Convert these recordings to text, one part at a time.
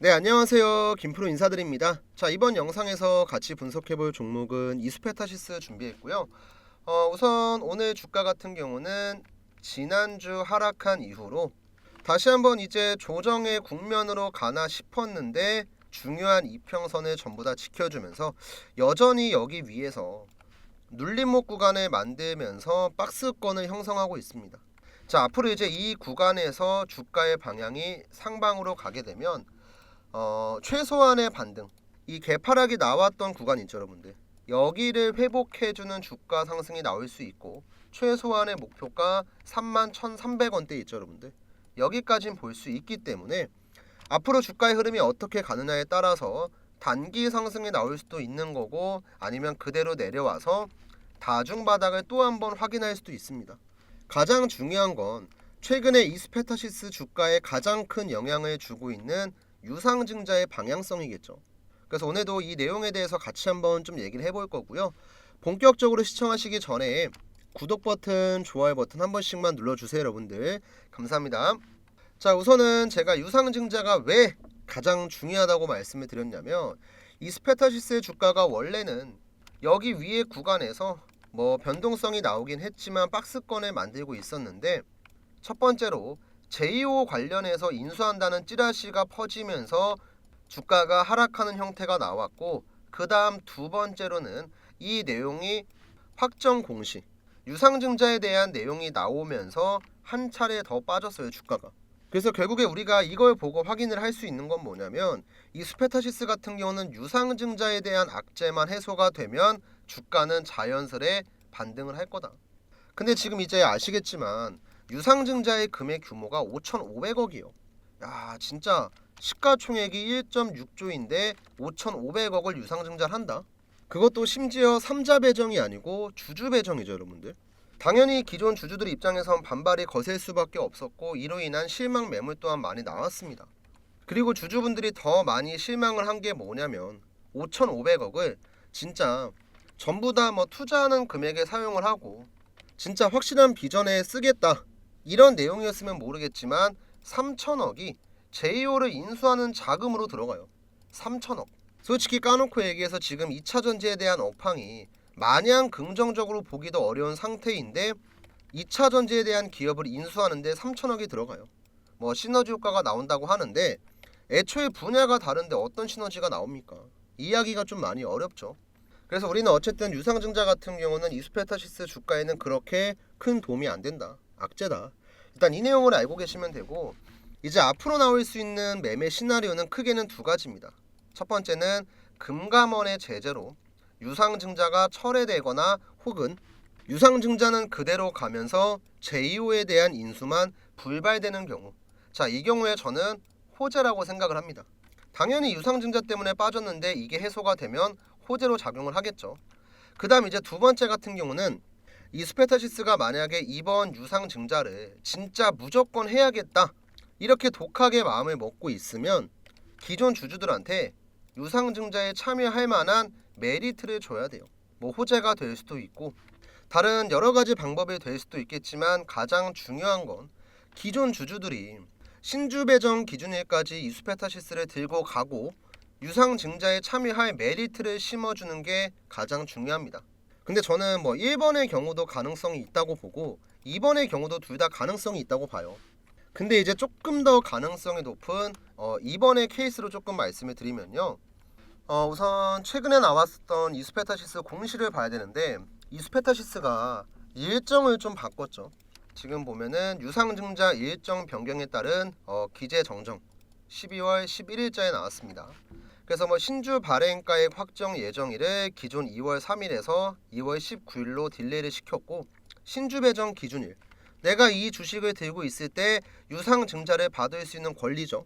네, 안녕하세요. 김프로 인사드립니다. 자, 이번 영상에서 같이 분석해볼 종목은 이스페타시스 준비했고요. 우선 오늘 주가 같은 경우는 지난주 하락한 이후로 다시 한번 이제 조정의 국면으로 가나 싶었는데 중요한 이평선을 전부 다 지켜주면서 여전히 여기 위에서 눌림목 구간을 만들면서 박스권을 형성하고 있습니다. 자, 앞으로 이제 이 구간에서 주가의 방향이 상방으로 가게 되면 최소한의 반등, 이 개파락이 나왔던 구간 있죠, 여러분들. 여기를 회복해주는 주가 상승이 나올 수 있고 최소한의 목표가 31,300원대 있죠, 여러분들. 여기까지는 볼 수 있기 때문에 앞으로 주가의 흐름이 어떻게 가느냐에 따라서 단기 상승이 나올 수도 있는 거고 아니면 그대로 내려와서 다중바닥을 또 한번 확인할 수도 있습니다. 가장 중요한 건 최근에 이스페타시스 주가에 가장 큰 영향을 주고 있는 유상증자의 방향성이겠죠. 그래서 오늘도 이 내용에 대해서 같이 한번 좀 얘기를 해볼 거고요. 본격적으로 시청하시기 전에 구독 버튼, 좋아요 버튼 한 번씩만 눌러주세요, 여러분들. 감사합니다. 자, 우선은 제가 유상증자가 왜 가장 중요하다고 말씀을 드렸냐면 이스페타시스의 주가가 원래는 여기 위에 구간에서 변동성이 나오긴 했지만 박스권을 만들고 있었는데, 첫 번째로 제2호 관련해서 인수한다는 찌라시가 퍼지면서 주가가 하락하는 형태가 나왔고, 그 다음 두 번째로는 이 내용이 확정 공시, 유상증자에 대한 내용이 나오면서 한 차례 더 빠졌어요, 주가가. 그래서 결국에 우리가 이걸 보고 확인을 할 수 있는 건 뭐냐면 이 스페타시스 같은 경우는 유상증자에 대한 악재만 해소가 되면 주가는 자연스레 반등을 할 거다. 근데 지금 이제 아시겠지만 유상증자의 금액 규모가 5,500억이요. 야, 진짜 시가총액이 1.6조인데 5,500억을 유상증자를 한다. 그것도 심지어 3자 배정이 아니고 주주 배정이죠, 여러분들. 당연히 기존 주주들 입장에선 반발이 거셀 수밖에 없었고 이로 인한 실망 매물 또한 많이 나왔습니다. 그리고 주주분들이 더 많이 실망을 한 게 뭐냐면 5,500억을 진짜 전부 다 투자하는 금액에 사용을 하고 진짜 확실한 비전에 쓰겠다, 이런 내용이었으면 모르겠지만 3천억이 제2호를 인수하는 자금으로 들어가요. 3천억. 솔직히 까놓고 얘기해서 지금 2차전지에 대한 업황이 마냥 긍정적으로 보기도 어려운 상태인데 2차전지에 대한 기업을 인수하는데 3천억이 들어가요. 시너지 효과가 나온다고 하는데 애초에 분야가 다른데 어떤 시너지가 나옵니까? 이야기가 좀 많이 어렵죠. 그래서 우리는 어쨌든 유상증자 같은 경우는 이스페타시스 주가에는 그렇게 큰 도움이 안 된다, 악재다. 일단 이 내용을 알고 계시면 되고, 이제 앞으로 나올 수 있는 매매 시나리오는 크게는 두 가지입니다. 첫 번째는 금감원의 제재로 유상증자가 철회되거나 혹은 유상증자는 그대로 가면서 제2호에 대한 인수만 불발되는 경우, 자, 이 경우에 저는 호재라고 생각을 합니다. 당연히 유상증자 때문에 빠졌는데 이게 해소가 되면 호재로 작용을 하겠죠. 그 다음 이제 두 번째 같은 경우는 이스페타시스가 만약에 이번 유상증자를 진짜 무조건 해야겠다, 이렇게 독하게 마음을 먹고 있으면 기존 주주들한테 유상증자에 참여할 만한 메리트를 줘야 돼요. 호재가 될 수도 있고 다른 여러 가지 방법이 될 수도 있겠지만 가장 중요한 건 기존 주주들이 신주 배정 기준일까지 이스페타시스를 들고 가고 유상증자에 참여할 메리트를 심어주는 게 가장 중요합니다. 근데 저는 1번의 경우도 가능성이 있다고 보고 2번의 경우도 둘 다 가능성이 있다고 봐요. 근데 이제 조금 더 가능성이 높은 2번의 케이스로 조금 말씀을 드리면요. 우선 최근에 나왔었던 이스페타시스 공시를 봐야 되는데 이스페타시스가 일정을 좀 바꿨죠. 지금 보면은 유상증자 일정 변경에 따른 기재 정정 12월 11일자에 나왔습니다. 그래서 신주 발행가액 확정 예정일을 기존 2월 3일에서 2월 19일로 딜레이를 시켰고, 신주 배정 기준일, 내가 이 주식을 들고 있을 때 유상증자를 받을 수 있는 권리죠.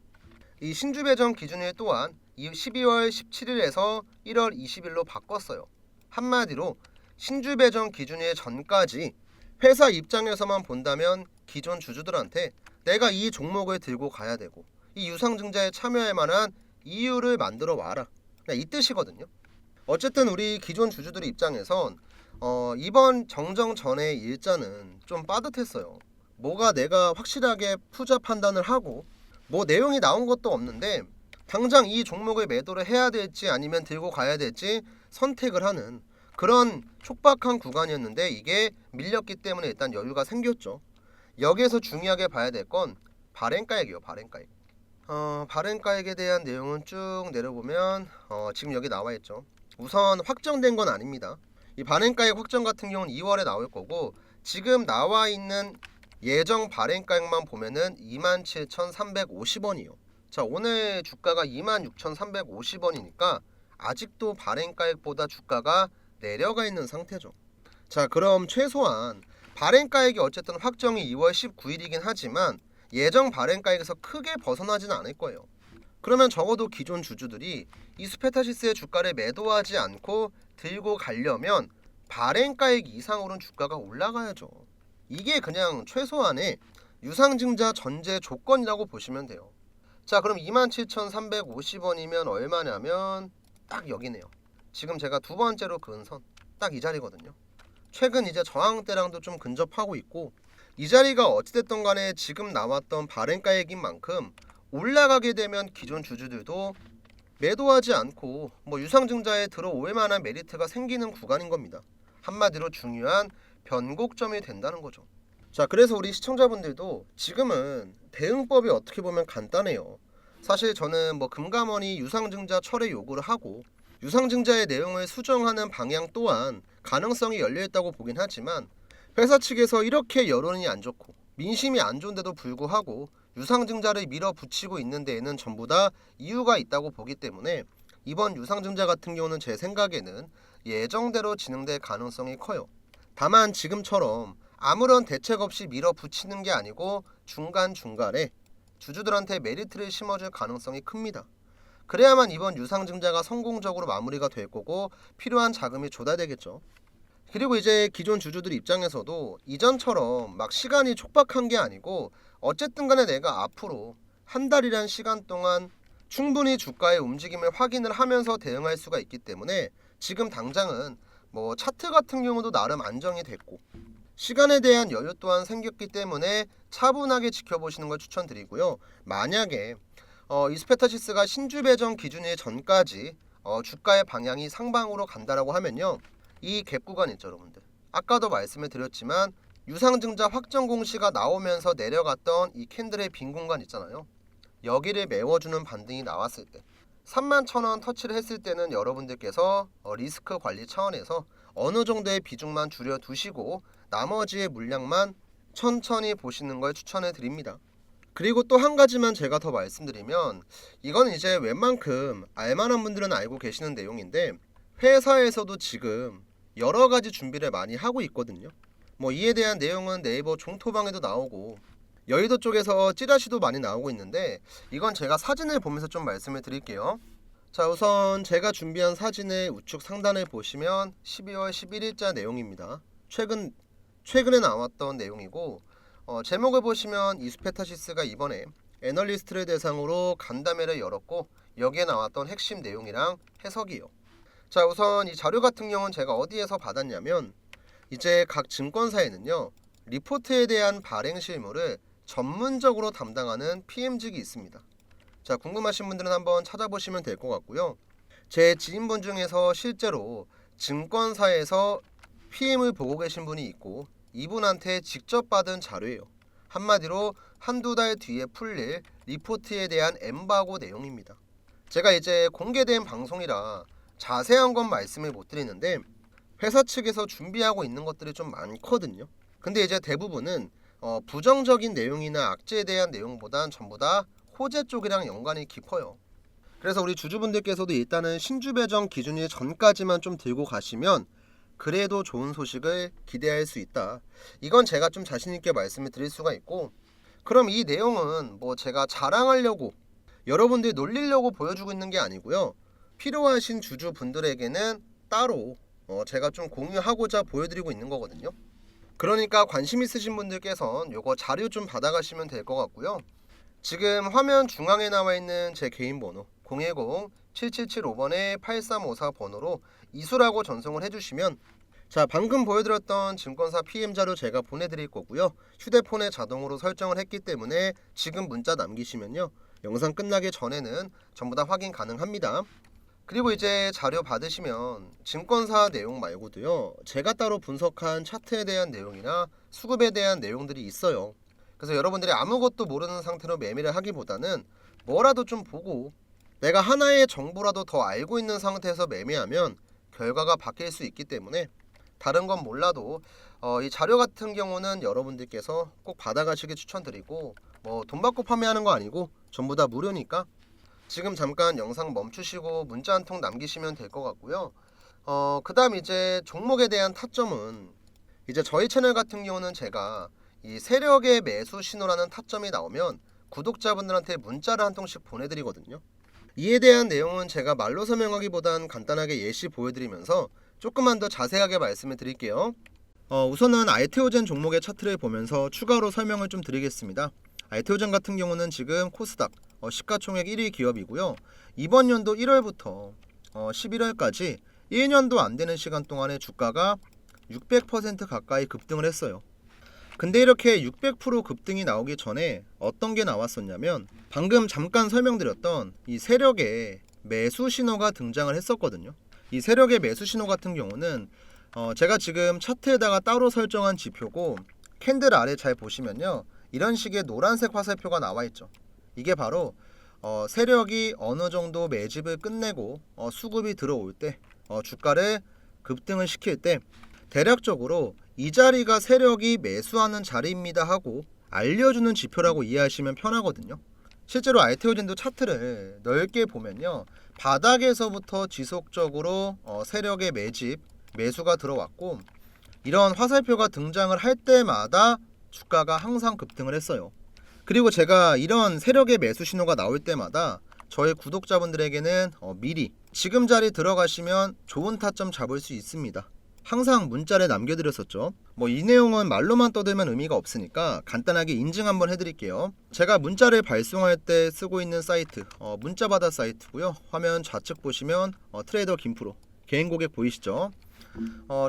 이 신주 배정 기준일 또한 12월 17일에서 1월 20일로 바꿨어요. 한마디로 신주 배정 기준일 전까지 회사 입장에서만 본다면 기존 주주들한테 내가 이 종목을 들고 가야 되고 이 유상증자에 참여할 만한 이유를 만들어 와라, 이 뜻이거든요. 어쨌든 우리 기존 주주들 입장에선 이번 정정 전의 일자는 좀 빠듯했어요. 뭐가 내가 확실하게 투자 판단을 하고 내용이 나온 것도 없는데 당장 이 종목을 매도를 해야 될지 아니면 들고 가야 될지 선택을 하는 그런 촉박한 구간이었는데 이게 밀렸기 때문에 일단 여유가 생겼죠. 여기에서 중요하게 봐야 될 건 발행가액이에요. 발행가액. 발행가액에 대한 내용은 쭉 내려보면 지금 여기 나와 있죠. 우선 확정된 건 아닙니다. 이 발행가액 확정 같은 경우는 2월에 나올 거고 지금 나와 있는 예정 발행가액만 보면은 27,350원이요. 자, 오늘 주가가 26,350원이니까 아직도 발행가액보다 주가가 내려가 있는 상태죠. 자, 그럼 최소한 발행가액이 어쨌든 확정이 2월 19일이긴 하지만 예정 발행가액에서 크게 벗어나지는 않을 거예요. 그러면 적어도 기존 주주들이 이 스페타시스의 주가를 매도하지 않고 들고 가려면 발행가액 이상으로는 주가가 올라가야죠. 이게 그냥 최소한의 유상증자 전제 조건이라고 보시면 돼요. 자, 그럼 27,350원이면 얼마냐면 딱 여기네요. 지금 제가 두 번째로 그은 선 딱 이 자리거든요. 최근 이제 저항대랑도 좀 근접하고 있고 이 자리가 어찌됐든 간에 지금 나왔던 발행가액인 만큼 올라가게 되면 기존 주주들도 매도하지 않고 유상증자에 들어올 만한 메리트가 생기는 구간인 겁니다. 한마디로 중요한 변곡점이 된다는 거죠. 자, 그래서 우리 시청자분들도 지금은 대응법이 어떻게 보면 간단해요. 사실 저는 금감원이 유상증자 철회 요구를 하고 유상증자의 내용을 수정하는 방향 또한 가능성이 열려있다고 보긴 하지만 회사 측에서 이렇게 여론이 안 좋고 민심이 안 좋은데도 불구하고 유상증자를 밀어붙이고 있는 데에는 전부 다 이유가 있다고 보기 때문에 이번 유상증자 같은 경우는 제 생각에는 예정대로 진행될 가능성이 커요. 다만 지금처럼 아무런 대책 없이 밀어붙이는 게 아니고 중간중간에 주주들한테 메리트를 심어줄 가능성이 큽니다. 그래야만 이번 유상증자가 성공적으로 마무리가 될 거고 필요한 자금이 조달되겠죠. 그리고 이제 기존 주주들 입장에서도 이전처럼 시간이 촉박한 게 아니고 어쨌든 간에 내가 앞으로 한 달이란 시간 동안 충분히 주가의 움직임을 확인을 하면서 대응할 수가 있기 때문에 지금 당장은 차트 같은 경우도 나름 안정이 됐고 시간에 대한 여유 또한 생겼기 때문에 차분하게 지켜보시는 걸 추천드리고요. 만약에 이스페타시스가 신주 배정 기준일 전까지 주가의 방향이 상방으로 간다라고 하면요. 이 갭 구간 있죠, 여러분들. 아까도 말씀을 드렸지만 유상증자 확정 공시가 나오면서 내려갔던 이 캔들의 빈 공간 있잖아요. 여기를 메워주는 반등이 나왔을 때 31,000원 터치를 했을 때는 여러분들께서 리스크 관리 차원에서 어느 정도의 비중만 줄여두시고 나머지의 물량만 천천히 보시는 걸 추천해 드립니다. 그리고 또 한 가지만 제가 더 말씀드리면 이건 이제 웬만큼 알만한 분들은 알고 계시는 내용인데 회사에서도 지금 여러 가지 준비를 많이 하고 있거든요. 이에 대한 내용은 네이버 종토방에도 나오고 여의도 쪽에서 찌라시도 많이 나오고 있는데 이건 제가 사진을 보면서 좀 말씀을 드릴게요. 자, 우선 제가 준비한 사진의 우측 상단에 보시면 12월 11일자 내용입니다. 최근에 나왔던 내용이고 제목을 보시면 이스페타시스가 이번에 애널리스트를 대상으로 간담회를 열었고 여기에 나왔던 핵심 내용이랑 해석이요. 자, 우선 이 자료 같은 경우는 제가 어디에서 받았냐면 이제 각 증권사에는요 리포트에 대한 발행 실무를 전문적으로 담당하는 PM직이 있습니다. 자, 궁금하신 분들은 한번 찾아보시면 될 것 같고요. 제 지인분 중에서 실제로 증권사에서 PM을 보고 계신 분이 있고 이분한테 직접 받은 자료예요. 한마디로 한두 달 뒤에 풀릴 리포트에 대한 엠바고 내용입니다. 제가 이제 공개된 방송이라 자세한 건 말씀을 못 드리는데 회사 측에서 준비하고 있는 것들이 좀 많거든요. 근데 이제 대부분은 부정적인 내용이나 악재에 대한 내용보단 전부 다 호재 쪽이랑 연관이 깊어요. 그래서 우리 주주분들께서도 일단은 신주 배정 기준일 전까지만 좀 들고 가시면 그래도 좋은 소식을 기대할 수 있다. 이건 제가 좀 자신있게 말씀을 드릴 수가 있고 그럼 이 내용은 제가 자랑하려고 여러분들 놀리려고 보여주고 있는 게 아니고요. 필요하신 주주분들에게는 따로 제가 좀 공유하고자 보여드리고 있는 거거든요. 그러니까 관심 있으신 분들께서는 요거 자료 좀 받아가시면 될 것 같고요. 지금 화면 중앙에 나와 있는 제 개인 번호 010-7775번에 8354 번호로 이수라고 전송을 해주시면 자, 방금 보여드렸던 증권사 PM 자료 제가 보내드릴 거고요. 휴대폰에 자동으로 설정을 했기 때문에 지금 문자 남기시면요 영상 끝나기 전에는 전부 다 확인 가능합니다. 그리고 이제 자료 받으시면 증권사 내용 말고도요, 제가 따로 분석한 차트에 대한 내용이나 수급에 대한 내용들이 있어요. 그래서 여러분들이 아무것도 모르는 상태로 매매를 하기보다는 뭐라도 좀 보고 내가 하나의 정보라도 더 알고 있는 상태에서 매매하면 결과가 바뀔 수 있기 때문에 다른 건 몰라도 이 자료 같은 경우는 여러분들께서 꼭 받아가시기 추천드리고, 뭐 돈 받고 판매하는 거 아니고 전부 다 무료니까 지금 잠깐 영상 멈추시고 문자 한 통 남기시면 될 것 같고요. 그 다음 이제 종목에 대한 타점은, 이제 저희 채널 같은 경우는 제가 이 세력의 매수 신호라는 타점이 나오면 구독자분들한테 문자를 한 통씩 보내드리거든요. 이에 대한 내용은 제가 말로 설명하기보단 간단하게 예시 보여드리면서 조금만 더 자세하게 말씀을 드릴게요. 우선은 알테오젠 종목의 차트를 보면서 추가로 설명을 좀 드리겠습니다. 알테오젠 같은 경우는 지금 코스닥 시가총액 1위 기업이고요. 이번 연도 1월부터 11월까지 1년도 안 되는 시간 동안에 주가가 600% 가까이 급등을 했어요. 근데 이렇게 600% 급등이 나오기 전에 어떤 게 나왔었냐면, 방금 잠깐 설명드렸던 이 세력의 매수 신호가 등장을 했었거든요. 이 세력의 매수 신호 같은 경우는 제가 지금 차트에다가 따로 설정한 지표고, 캔들 아래 잘 보시면요, 이런 식의 노란색 화살표가 나와 있죠. 이게 바로 세력이 어느 정도 매집을 끝내고 수급이 들어올 때, 주가를 급등을 시킬 때 대략적으로 이 자리가 세력이 매수하는 자리입니다 하고 알려주는 지표라고 이해하시면 편하거든요. 실제로 알테오젠도 차트를 넓게 보면요, 바닥에서부터 지속적으로 세력의 매수가 들어왔고, 이런 화살표가 등장을 할 때마다 주가가 항상 급등을 했어요. 그리고 제가 이런 세력의 매수 신호가 나올 때마다 저희 구독자분들에게는 미리 지금 자리 들어가시면 좋은 타점 잡을 수 있습니다, 항상 문자를 남겨드렸었죠. 뭐 이 내용은 말로만 떠들면 의미가 없으니까 간단하게 인증 한번 해드릴게요. 제가 문자를 발송할 때 쓰고 있는 사이트, 문자받아 사이트고요. 화면 좌측 보시면 트레이더 김프로 개인 고객 보이시죠?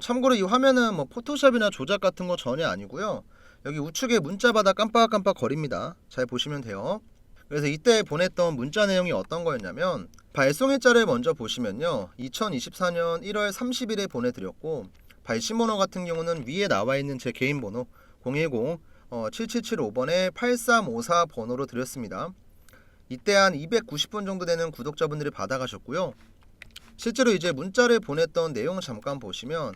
참고로 이 화면은 뭐 포토샵이나 조작 같은 거 전혀 아니고요. 여기 우측에 문자받아 깜빡깜빡 거립니다. 잘 보시면 돼요. 그래서 이때 보냈던 문자 내용이 어떤 거였냐면, 발송일자를 먼저 보시면요, 2024년 1월 30일에 보내드렸고, 발신 번호 같은 경우는 위에 나와 있는 제 개인 번호 010-7775번에 8354 번호로 드렸습니다. 이때 한 290분 정도 되는 구독자분들이 받아가셨고요. 실제로 이제 문자를 보냈던 내용을 잠깐 보시면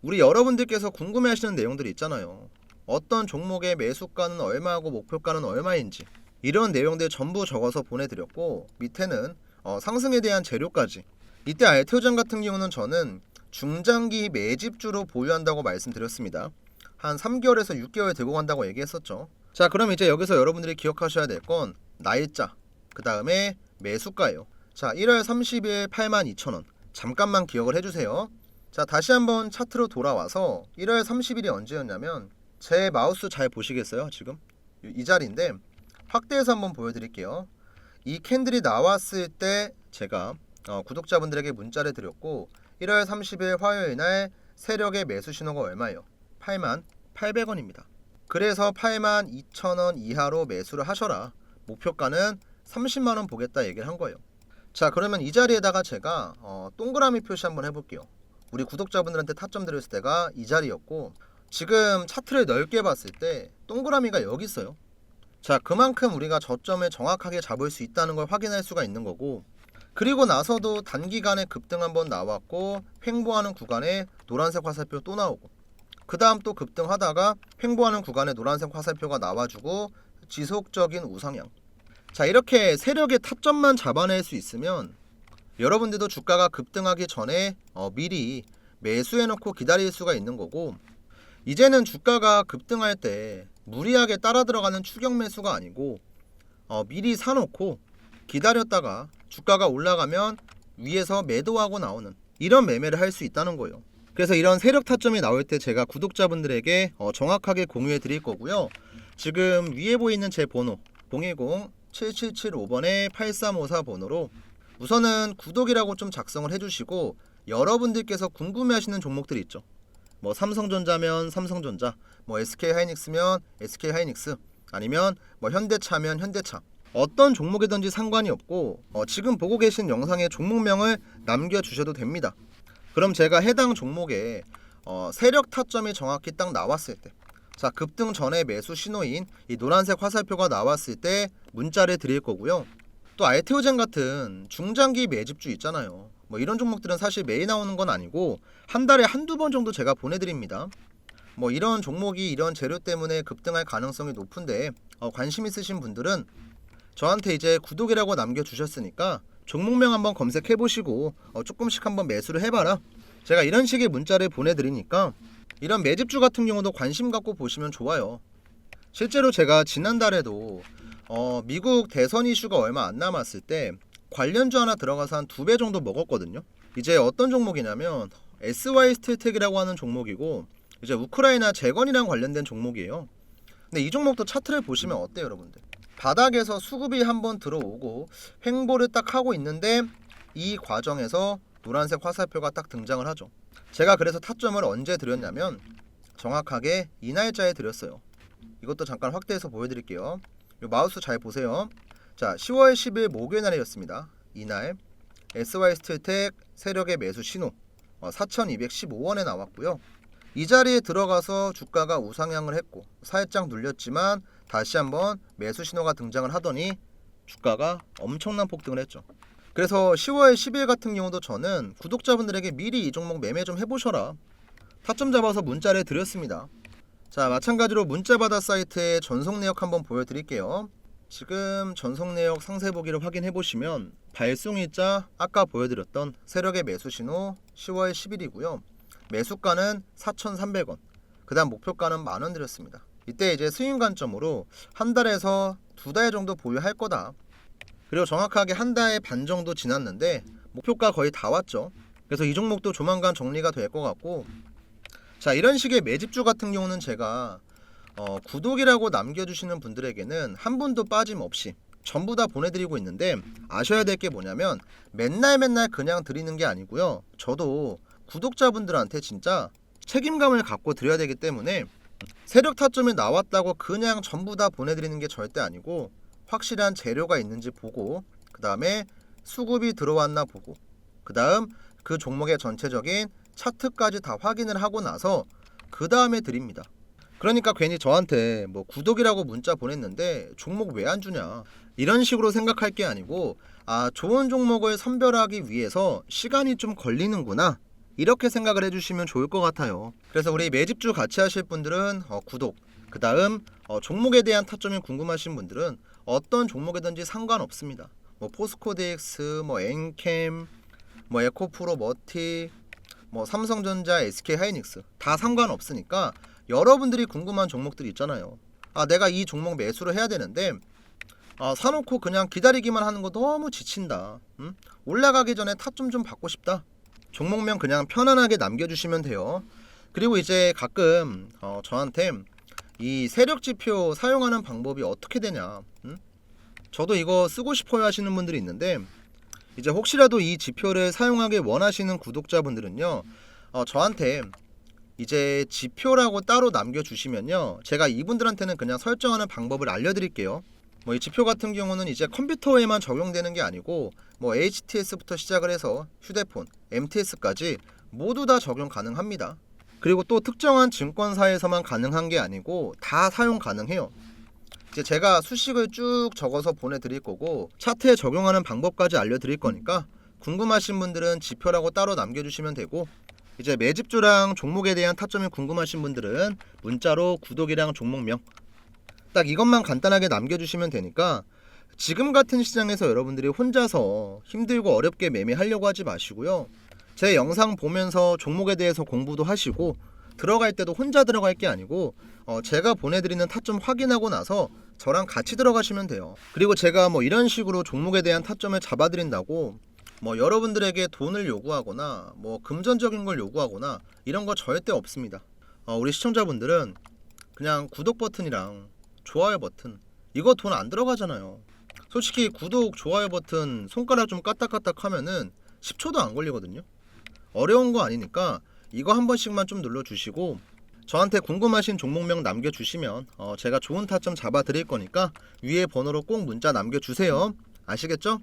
우리 여러분들께서 궁금해하시는 내용들이 있잖아요. 어떤 종목의 매수가는 얼마고 목표가는 얼마인지, 이런 내용들 전부 적어서 보내드렸고, 밑에는 상승에 대한 재료까지. 이때 알테오젠 같은 경우는 저는 중장기 매집주로 보유한다고 말씀드렸습니다. 한 3개월에서 6개월 들고 간다고 얘기했었죠. 자, 그럼 이제 여기서 여러분들이 기억하셔야 될 건 날짜, 그 다음에 매수가예요. 자, 1월 30일 82,000원 잠깐만 기억을 해주세요. 자, 다시 한번 차트로 돌아와서 1월 30일이 언제였냐면, 제 마우스 잘 보시겠어요? 지금 이 자리인데 확대해서 한번 보여드릴게요. 이 캔들이 나왔을 때 제가 구독자분들에게 문자를 드렸고, 1월 30일 화요일 날 세력의 매수 신호가 얼마예요? 88,800원입니다. 그래서 82,000원 이하로 매수를 하셔라, 목표가는 30만원 보겠다 얘기를 한 거예요. 자, 그러면 이 자리에다가 제가 동그라미 표시 한번 해볼게요. 우리 구독자분들한테 타점 드렸을 때가 이 자리였고, 지금 차트를 넓게 봤을 때 동그라미가 여기 있어요. 자, 그만큼 우리가 저점을 정확하게 잡을 수 있다는 걸 확인할 수가 있는 거고, 그리고 나서도 단기간에 급등 한번 나왔고 횡보하는 구간에 노란색 화살표 또 나오고, 그 다음 또 급등하다가 횡보하는 구간에 노란색 화살표가 나와주고 지속적인 우상향. 자, 이렇게 세력의 타점만 잡아낼 수 있으면 여러분들도 주가가 급등하기 전에 미리 매수해놓고 기다릴 수가 있는 거고, 이제는 주가가 급등할 때 무리하게 따라 들어가는 추격 매수가 아니고 미리 사놓고 기다렸다가 주가가 올라가면 위에서 매도하고 나오는 이런 매매를 할 수 있다는 거예요. 그래서 이런 세력 타점이 나올 때 제가 구독자분들에게 정확하게 공유해 드릴 거고요. 지금 위에 보이는 제 번호 010-7775번에 8354 번호로 우선은 구독이라고 좀 작성을 해주시고, 여러분들께서 궁금해하시는 종목들이 있죠. 뭐 삼성전자면 삼성전자, 뭐 SK하이닉스면 SK하이닉스, 아니면 뭐 현대차면 현대차, 어떤 종목이든지 상관이 없고 지금 보고 계신 영상의 종목명을 남겨주셔도 됩니다. 그럼 제가 해당 종목에 세력 타점이 정확히 딱 나왔을 때, 자 급등 전에 매수 신호인 이 노란색 화살표가 나왔을 때 문자를 드릴 거고요. 또 알테오젠 같은 중장기 매집주 있잖아요. 뭐 이런 종목들은 사실 매일 나오는 건 아니고 한 달에 한두 번 정도 제가 보내드립니다. 뭐 이런 종목이 이런 재료 때문에 급등할 가능성이 높은데 관심 있으신 분들은 저한테 이제 구독이라고 남겨주셨으니까 종목명 한번 검색해보시고 조금씩 한번 매수를 해봐라. 제가 이런 식의 문자를 보내드리니까 이런 매집주 같은 경우도 관심 갖고 보시면 좋아요. 실제로 제가 지난달에도 미국 대선 이슈가 얼마 안 남았을 때 관련주 하나 들어가서 한 2배 정도 먹었거든요. 이제 어떤 종목이냐면 SY스틸텍이라고 하는 종목이고 이제 우크라이나 재건이랑 관련된 종목이에요. 근데 이 종목도 차트를 보시면 어때요, 여러분들? 바닥에서 수급이 한번 들어오고 횡보를 딱 하고 있는데 이 과정에서 노란색 화살표가 딱 등장을 하죠. 제가 그래서 타점을 언제 드렸냐면 정확하게 이 날짜에 드렸어요. 이것도 잠깐 확대해서 보여드릴게요. 요 마우스 잘 보세요. 자, 10월 10일 목요일 날이었습니다. 이날 SY스틸텍 세력의 매수 신호 4,215원에 나왔고요. 이 자리에 들어가서 주가가 우상향을 했고 살짝 눌렸지만 다시 한번 매수 신호가 등장을 하더니 주가가 엄청난 폭등을 했죠. 그래서 10월 10일 같은 경우도 저는 구독자분들에게 미리 이 종목 매매 좀 해보셔라 타점 잡아서 문자를 드렸습니다. 자, 마찬가지로 문자바다 사이트의 전송 내역 한번 보여드릴게요. 지금 전송 내역 상세 보기를 확인해 보시면 발송일자 아까 보여드렸던 세력의 매수 신호 10월 10일이고요. 매수가는 4,300원. 그 다음 목표가는 만원 드렸습니다. 이때 이제 수익 관점으로 한 달에서 2달 정도 보유할 거다. 그리고 정확하게 한 달 반 정도 지났는데 목표가 거의 다 왔죠. 그래서 이 종목도 조만간 정리가 될 것 같고, 자 이런 식의 매집주 같은 경우는 제가 구독이라고 남겨주시는 분들에게는 한 분도 빠짐없이 전부 다 보내드리고 있는데 아셔야 될 게 뭐냐면 맨날 그냥 드리는 게 아니고요. 저도 구독자분들한테 진짜 책임감을 갖고 드려야 되기 때문에 세력 타점이 나왔다고 그냥 전부 다 보내드리는 게 절대 아니고 확실한 재료가 있는지 보고 그 다음에 수급이 들어왔나 보고 그 다음 그 종목의 전체적인 차트까지 다 확인을 하고 나서 그 다음에 드립니다. 그러니까 괜히 저한테 뭐 구독이라고 문자 보냈는데 종목 왜 안 주냐 이런 식으로 생각할 게 아니고 좋은 종목을 선별하기 위해서 시간이 좀 걸리는구나 이렇게 생각을 해주시면 좋을 것 같아요. 그래서 우리 매집주 같이 하실 분들은 구독, 그 다음 종목에 대한 타점이 궁금하신 분들은 어떤 종목이든지 상관없습니다. 뭐 포스코DX, 뭐 엔캠, 뭐 에코프로 머티, 뭐 삼성전자, SK하이닉스 다 상관없으니까 여러분들이 궁금한 종목들이 있잖아요. 내가 이 종목 매수를 해야 되는데 사놓고 그냥 기다리기만 하는 거 너무 지친다. 올라가기 전에 타점 좀 받고 싶다. 종목명 그냥 편안하게 남겨주시면 돼요. 그리고 이제 가끔 저한테 이 세력지표 사용하는 방법이 어떻게 되냐, 저도 이거 쓰고 싶어요 하시는 분들이 있는데 이제 혹시라도 이 지표를 사용하길 원하시는 구독자분들은요 저한테 이제 지표라고 따로 남겨주시면요 제가 이분들한테는 그냥 설정하는 방법을 알려드릴게요. 뭐 이 지표 같은 경우는 이제 컴퓨터에만 적용되는 게 아니고 뭐 HTS부터 시작을 해서 휴대폰, MTS까지 모두 다 적용 가능합니다. 그리고 또 특정한 증권사에서만 가능한 게 아니고 다 사용 가능해요. 이제 제가 수식을 쭉 적어서 보내드릴 거고 차트에 적용하는 방법까지 알려드릴 거니까 궁금하신 분들은 지표라고 따로 남겨주시면 되고 이제 매집주랑 종목에 대한 타점이 궁금하신 분들은 문자로 구독이랑 종목명 딱 이것만 간단하게 남겨주시면 되니까 지금 같은 시장에서 여러분들이 혼자서 힘들고 어렵게 매매하려고 하지 마시고요. 제 영상 보면서 종목에 대해서 공부도 하시고 들어갈 때도 혼자 들어갈 게 아니고 제가 보내드리는 타점 확인하고 나서 저랑 같이 들어가시면 돼요. 그리고 제가 뭐 이런 식으로 종목에 대한 타점을 잡아드린다고 뭐 여러분들에게 돈을 요구하거나 뭐 금전적인 걸 요구하거나 이런 거 절대 없습니다. 우리 시청자분들은 그냥 구독 버튼이랑 좋아요 버튼 이거 돈 안 들어가잖아요. 솔직히 구독, 좋아요 버튼 손가락 좀 까딱까딱 하면은 10초도 안 걸리거든요. 어려운 거 아니니까 이거 한 번씩만 좀 눌러주시고 저한테 궁금하신 종목명 남겨주시면 제가 좋은 타점 잡아드릴 거니까 위에 번호로 꼭 문자 남겨주세요. 아시겠죠?